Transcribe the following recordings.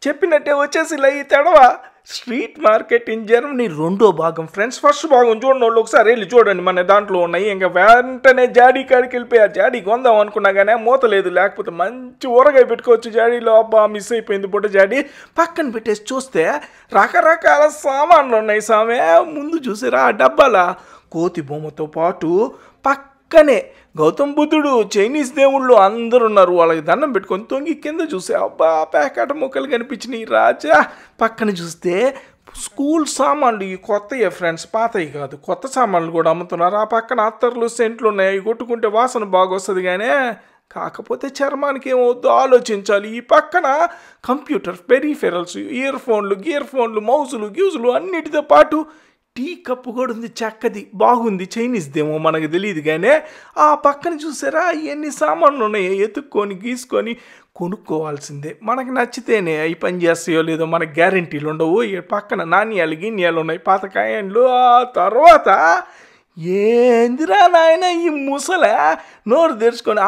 చెప్పినట్టే వచ్చేసిలా ఈ తడవ street market in Germany రెండో భాగం ఫ్రెండ్స్. ఫస్ట్ భాగం చూడండి వాళ్ళు ఒకసారి వెళ్ళి చూడండి, మన దాంట్లో ఉన్నాయి. ఇంకా వెంటనే జాడీ కాడికి వెళ్ళిపోయారు. జాడీ కొందాం అనుకున్నా కానీ మూత లేదు, లేకపోతే మంచి ఊరగాయ పెట్టుకోవచ్చు జాడీలో. అబ్బా మిస్ అయిపోయింది బుట్ట జాడీ. పక్కన పెట్టేసి చూస్తే రకరకాల సామాన్లు ఉన్నాయి సామే. ముందు చూసారా ఆ డబ్బాల కోతి బొమ్మతో పాటు పక్కనే గౌతమ్ బుద్ధుడు, చైనీస్ దేవుళ్ళు అందరు ఉన్నారు. వాళ్ళకి దండం పెట్టుకొని తొంగి కింద చూస్తే అబ్బా ప్యాకెట్ ముక్కలు కనిపించినాయి రాజా. పక్కన చూస్తే స్కూల్ సామాన్లు, ఈ కొత్తయే ఫ్రెండ్స్, పాతవి కాదు, కొత్త సామాన్లు కూడా అమ్ముతున్నారు. ఆ పక్కన అత్తర్లు, సెంట్లు ఉన్నాయి. అవి కొట్టుకుంటే వాసన బాగా వస్తుంది కానీ కాకపోతే చర్మానికి ఏమవుద్దో ఆలోచించాలి. ఈ పక్కన కంప్యూటర్ పెరిఫెరల్స్, ఇయర్ ఫోన్లు, గియర్ ఫోన్లు, మౌజులు, గ్యూజులు అన్నిటితో పాటు టీ కప్పు కూడా ఉంది, చక్కది బాగుంది. చైనీస్దేమో మనకు తెలియదు కానీ ఆ పక్కన చూసారా ఎన్ని సామాన్లు ఉన్నాయో ఎత్తుక్కొని గీసుకొని కొనుక్కోవాల్సిందే. మనకు నచ్చితేనే అవి పని చేస్తాయో లేదో మనకు గ్యారెంటీలు ఉండవు. పక్కన నాణ్యాలు గిన్యాలు ఉన్నాయి, పాత కాయన్లు. ఆ తర్వాత ఏందిరా నాయన ఈ ముసలే నోరు తెరుచుకొని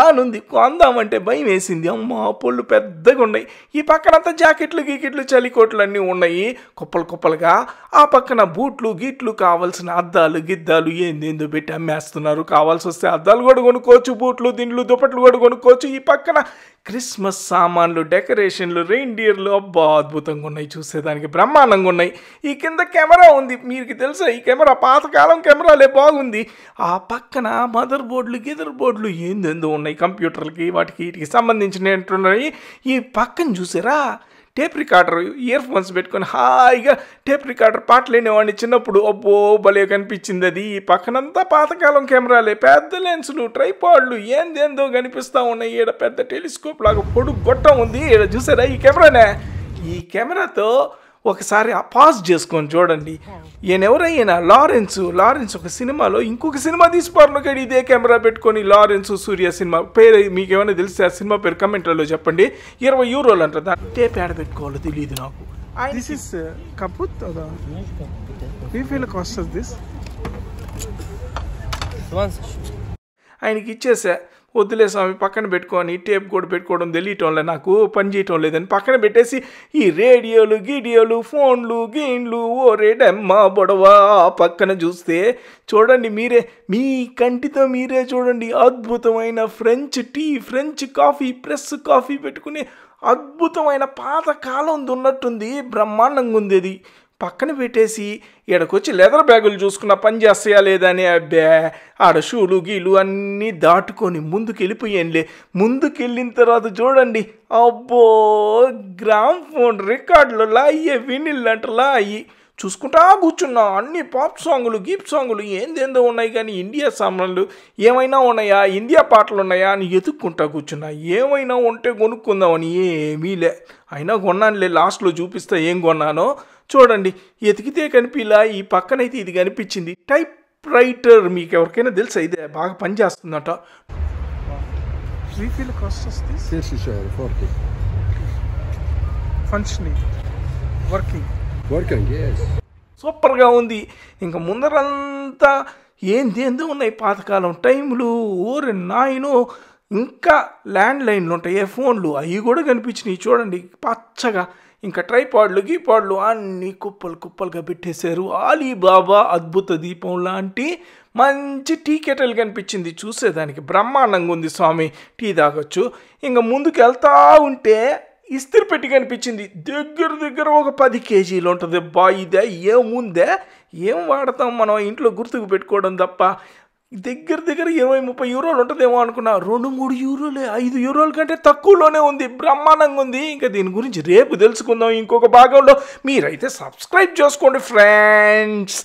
అనుంది. కొందామంటే భయం వేసింది. అమ్మ పొళ్ళు పెద్దగా ఉన్నాయి. ఈ పక్కనంతా జాకెట్లు గీకెట్లు చలికోట్లు అన్నీ ఉన్నాయి కుప్పలు కుప్పలుగా. ఆ పక్కన బూట్లు గీట్లు, కావాల్సిన అద్దాలు గిద్దాలు ఏందేందో పెట్టి అమ్మేస్తున్నారు. కావాల్సి వస్తే అద్దాలు కూడా కొనుక్కోవచ్చు, బూట్లు దిండ్లు దుప్పట్లు కూడా కొనుక్కోవచ్చు. ఈ పక్కన క్రిస్మస్ సామాన్లు, డెకరేషన్లు, రెయిన్డియర్లు అబ్బా అద్భుతంగా ఉన్నాయి, చూసేదానికి బ్రహ్మాండంగా ఉన్నాయి. ఈ కింద కెమెరా ఉంది, మీకు తెలుసా ఈ కెమెరా పాతకాలం కెమెరాలే బాగుంది. ఆ పక్కన మదర్ బోర్డులు గిదర్ బోర్డులు ఏందేందో ఉన్నాయి, కంప్యూటర్లకి వాటికి వీటికి సంబంధించినట్టున్నాయి. ఈ పక్కన చూసారా టేప్ రికార్డర్, ఇయర్ ఫోన్స్ పెట్టుకొని హాయిగా టేప్ రికార్డర్ పాటలు వినేవాడిని చిన్నప్పుడు. అబ్బో భలే కనిపించింది అది. ఈ పక్కనంతా పాతకాలం కెమెరాలే, పెద్ద లెన్సులు, ట్రైపాడ్లు ఏందేందో కనిపిస్తూ ఉన్నాయి. ఈడ పెద్ద టెలిస్కోప్ లాగా పొడుగు గొట్టం ఉంది. ఈడ చూసారా ఈ కెమెరానే. ఈ కెమెరాతో ఒకసారి పాజ్ చేసుకొని చూడండి. ఈయనెవరైనా లారెన్స్ ఒక సినిమాలో ఇంకొక సినిమా తీసుకోవాలి కానీ ఇదే కెమెరా పెట్టుకొని, లారెన్స్ సూర్య సినిమా పేరు మీకు ఏమైనా తెలిస్తే ఆ సినిమా పేరు కమెంట్లలో చెప్పండి. 20 యూరోలు అంటారు. దాని టేప్ యాడ్ పెట్టుకోవాలో తెలియదు నాకు. దిస్ ఇస్ కపుత్ wie viel kostet this? ఆయనకి ఇచ్చేసా, వద్దులే స్వామి పక్కన పెట్టుకొని టేప్ కూడా పెట్టుకోవడం తెలియటంలే, నాకు పని చేయటం లేదని పక్కన పెట్టేసి ఈ రేడియోలు గీడియోలు ఫోన్లు గీన్లు ఓరేడమ్మ బొడవ. పక్కన చూస్తే చూడండి మీరే, మీ కంటితో మీరే చూడండి, అద్భుతమైన French tea, French coffee, press coffee పెట్టుకుని అద్భుతమైన పాతకాలం ఉన్నట్టుంది, బ్రహ్మాండంగా ఉంది అది. పక్కన పెట్టేసి ఈడకొచ్చి లెదర్ బ్యాగులు చూసుకున్న పని చేస్తాయా లేదా అని అబ్బే ఆడ షూలు గీలు అన్నీ దాటుకొని ముందుకు వెళ్ళిపోయానులే. ముందుకెళ్ళిన తర్వాత చూడండి అబ్బో గ్రామ్ ఫోన్ రికార్డులలో అయ్యే వినిల్ అంటలా అయ్యి చూసుకుంటా కూర్చున్నా. అన్ని పాప్ సాంగులు గీప్ సాంగులు ఏందేందో ఉన్నాయి కానీ ఇండియా సామాన్లు ఏమైనా ఉన్నాయా, ఇండియా పాటలు ఉన్నాయా అని ఎతుక్కుంటా కూర్చున్నా. ఏమైనా ఉంటే కొనుక్కుందామని ఏమీలే, అయినా కొన్నానులే, లాస్ట్లో చూపిస్తా ఏం కొన్నానో. చూడండి ఎతికితే కనిపిలా. ఈ పక్కనైతే ఇది కనిపించింది, టైప్ రైటర్. మీకు ఎవరికైనా తెలుసా ఇదే బాగా పనిచేస్తుందట. సూపర్గా ఉంది. ఇంకా ముందరంతా ఏందేందో ఉన్నాయి పాతకాలం టైములు. ఓరే నాయనో, ఇంకా ల్యాండ్ లైన్లు ఉంటాయి, ఫోన్లు అవి కూడా కనిపించినాయి చూడండి పచ్చగా. ఇంకా ట్రైపాడ్లు గీపాడ్లు అన్నీ కుప్పలు కుప్పలుగా పెట్టేశారు. అలీబాబా అద్భుత దీపం లాంటి మంచి టీ కెటల్ కనిపించింది, చూసేదానికి బ్రహ్మాండంగా ఉంది స్వామి. టీ తాగొచ్చు. ఇంకా ముందుకు వెళ్తా ఉంటే ఇస్త్రీ పెట్టి కనిపించింది. దగ్గర ఒక 10 కేజీలు ఉంటుంది. ఇదే ఏముందే, ఏం వాడతాం మనం ఇంట్లో గుర్తుకు పెట్టుకోవడం తప్ప. దగ్గర 20-30 యూరోలు ఉంటుందేమో అనుకున్నా. 2-3 యూరోలే, 5 యూరోల కంటే తక్కువలోనే ఉంది, బ్రహ్మాండంగా ఉంది. ఇంకా దీని గురించి రేపు తెలుసుకుందాం ఇంకొక భాగంలో. మీరైతే సబ్స్క్రైబ్ చేసుకోండి ఫ్రెండ్స్.